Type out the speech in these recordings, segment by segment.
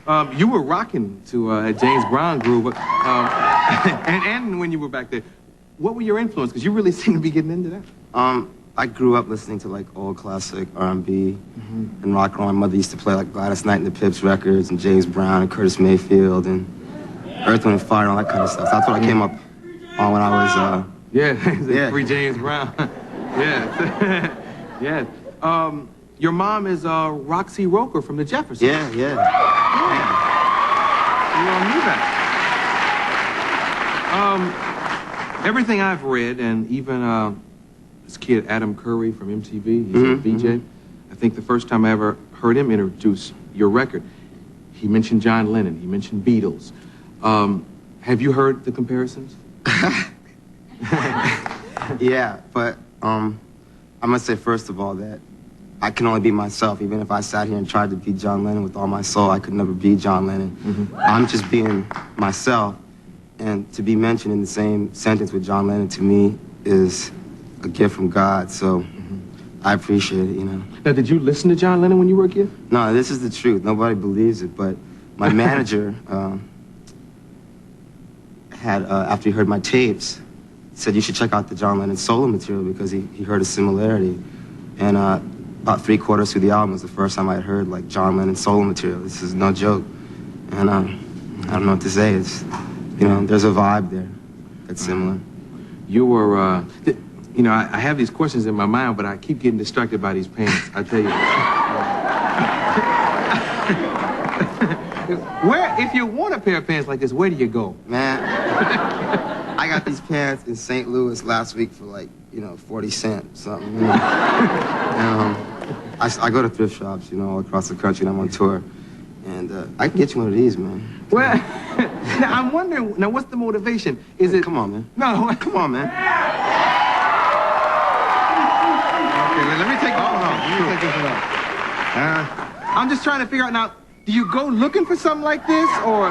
You were rocking to James Brown groove, and when you were back there. What were your influences? Because you really seem to be getting into that. I grew up listening to like old classic R&B and rock and roll. My mother used to play like Gladys Knight and the Pips records and James Brown and Curtis Mayfield and Earth, Wind & Fire and all that kind of stuff. So that's what I came up on when I was... yeah. Free James Brown. Yeah. Yeah. Your mom is Roxy Roker from the Jeffersons. Yeah. You all knew that. Everything I've read, and even this kid Adam Curry from MTV, he's a VJ. I think the first time I ever heard him introduce your record, he mentioned John Lennon, he mentioned Beatles. Have you heard the comparisons? Yeah, but I must say first of all that I can only be myself. Even if I sat here and tried to be John Lennon with all my soul, I could never be John Lennon. I'm just being myself, and to be mentioned in the same sentence with John Lennon to me is a gift from God, so I appreciate it, you know. Now, did you listen to John Lennon when you were a kid? No, this is the truth. Nobody believes it, but my manager after he heard my tapes, said you should check out the John Lennon solo material because he heard a similarity. And about 3/4 through the album was the first time I had heard like John Lennon solo material. This is no joke. And I don't know what to say. It's, you know, there's a vibe there that's similar. You were, you know, I have these questions in my mind, but I keep getting distracted by these pants, I tell you. If you want a pair of pants like this, where do you go? Man, I got these pants in St. Louis last week for like, you know, 40 cents, something. You know? And, I go to thrift shops, you know, all across the country, and I'm on tour. And I can get you one of these, man. Well, now I'm wondering, now what's the motivation? Is it... Come on, man. No. Come on, man. Okay, let me take this one off. Let me take this one off. I'm just trying to figure out now, do you go looking for something like this, or...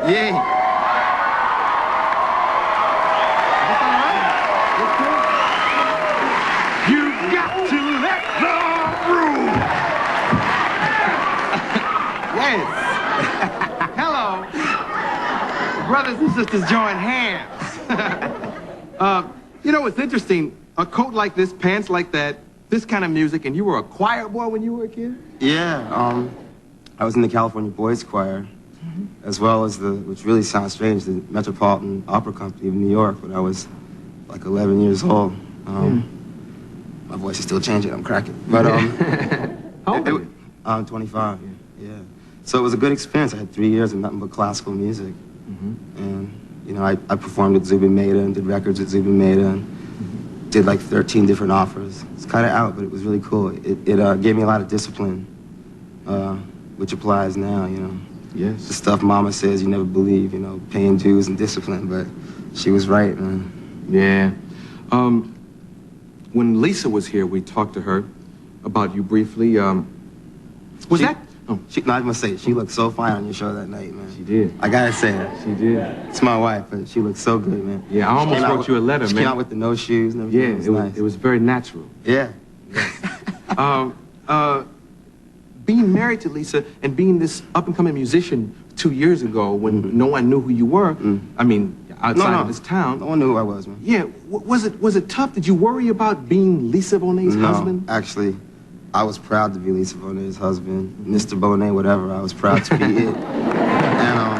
Yeah. That's all right? That's cool. You got to let the room. Yes. Hello. Brothers and sisters join hands. You know, it's interesting. A coat like this, pants like that, this kind of music, and you were a choir boy when you were a kid? Yeah, I was in the California Boys Choir, as well as which really sounds strange, the Metropolitan Opera Company of New York when I was like 11 years old. My voice is still changing, I'm cracking. But, how old are you? I'm 25, yeah. So it was a good experience. I had 3 years of nothing but classical music. And, you know, I performed with Zubin Mehta and did records with Zubin Mehta and did like 13 different offers. It's kind of out, but it was really cool. It gave me a lot of discipline, which applies now, you know. Yes. The stuff Mama says you never believe, you know, paying dues and discipline, but she was right, man. Yeah. When Lisa was here, we talked to her about you briefly. I must say, she looked so fine on your show that night, man. She did. I gotta say it. She did. It's my wife, but she looked so good, man. Yeah, I almost wrote you a letter, man. She came out with the no shoes and everything. Yeah, it was very natural. Yeah. Being married to Lisa and being this up-and-coming musician 2 years ago when no one knew who you were, I mean, outside of this town. No one knew who I was, man. Yeah, was it tough? Did you worry about being Lisa Bonet's husband? No, actually, I was proud to be Lisa Bonet's husband. Mr. Bonet, whatever, I was proud to be it. And,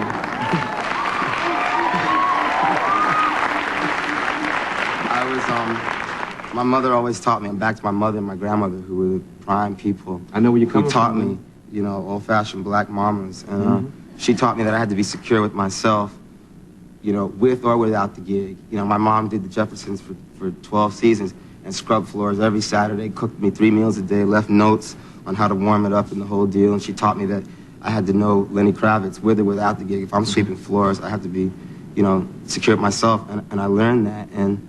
my mother always taught me, and back to my mother and my grandmother, who were the prime people. I know where you're coming from. Who taught me, you know, old-fashioned black mamas. And she taught me that I had to be secure with myself, you know, with or without the gig. You know, my mom did the Jeffersons for 12 seasons and scrubbed floors every Saturday, cooked me 3 meals a day, left notes on how to warm it up and the whole deal. And she taught me that I had to know Lenny Kravitz with or without the gig. If I'm sweeping floors, I have to be, you know, secure with myself. And I learned that. And,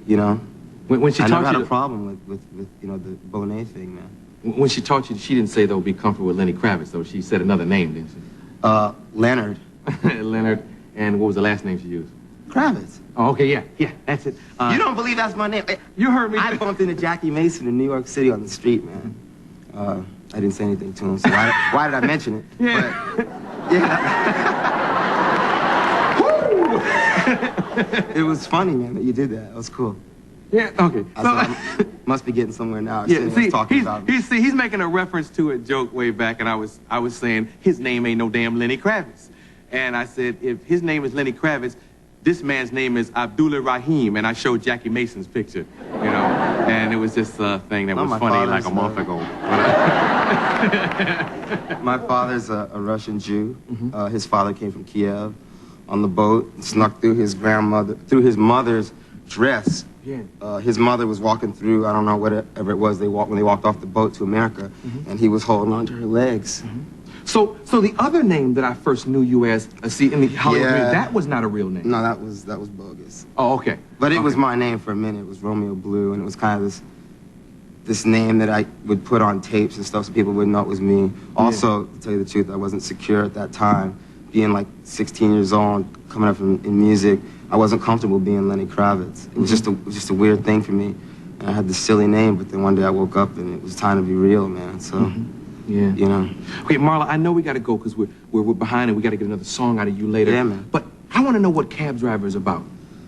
you know, when she I taught never had you a problem with you know, the Bonet thing, man. When she taught you, she didn't say they'll be comfortable with Lenny Kravitz, though. She said another name, didn't she? Leonard. Leonard. And what was the last name she used? Kravitz. Oh, okay, yeah, that's it. You don't believe that's my name? You heard me. I bumped into Jackie Mason in New York City on the street, man. I didn't say anything to him, so why did I mention it? Yeah. But, yeah. It was funny, man, that you did that. It was cool. Yeah, okay. I must be getting somewhere now. Yeah, see, talking about he's making a reference to a joke way back, and I was saying his name ain't no damn Lenny Kravitz. And I said, if his name is Lenny Kravitz, this man's name is Abdullah Rahim, and I showed Jackie Mason's picture, you know, and it was just a thing that was funny like a month ago. My father's a Russian Jew. His father came from Kiev on the boat, snuck through his mother's dress. Yeah. His mother was walking through, I don't know, whatever it was, when they walked off the boat to America, and he was holding on to her legs. So the other name that I first knew you as, in the Hollywood community, that was not a real name. No, that was bogus. Oh, okay. But it was my name for a minute. It was Romeo Blue, and it was kind of this name that I would put on tapes and stuff so people wouldn't know it was me. Also, to tell you the truth, I wasn't secure at that time. Being like 16 years old, coming up in music, I wasn't comfortable being Lenny Kravitz. It was just a weird thing for me. And I had this silly name, but then one day I woke up and it was time to be real, man. So, yeah. You know. Okay, Marla, I know we got to go because we're behind and we got to get another song out of you later. Yeah, man. But I want to know what Cab Driver is about.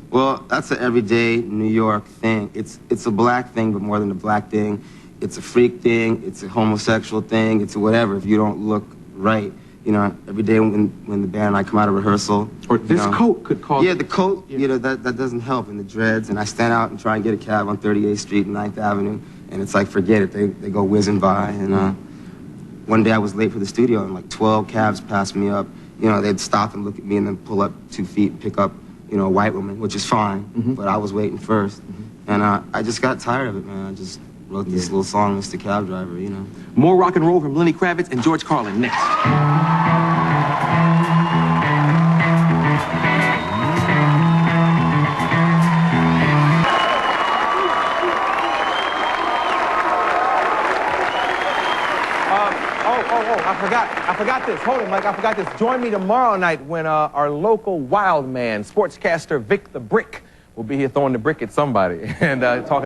Well, that's an everyday New York thing. It's a black thing, but more than a black thing. It's a freak thing. It's a homosexual thing. It's a whatever. If you don't look right, you know, every day when the band and I come out of rehearsal. Or this coat could cause... Yeah, the coat, you know, that doesn't help. And the dreads. And I stand out and try and get a cab on 38th Street and 9th Avenue. And it's like, forget it. They go whizzing by. And one day I was late for the studio and like 12 cabs passed me up. You know, they'd stop and look at me and then pull up 2 feet and pick up, you know, a white woman, which is fine. But I was waiting first. And I just got tired of it, man. I just wrote this little song, Mr. Cab Driver, you know. More rock and roll from Lenny Kravitz and George Carlin next. I forgot this. Hold it, Mike. I forgot this. Join me tomorrow night when our local wild man, sportscaster Vic the Brick, will be here throwing the brick at somebody and talking.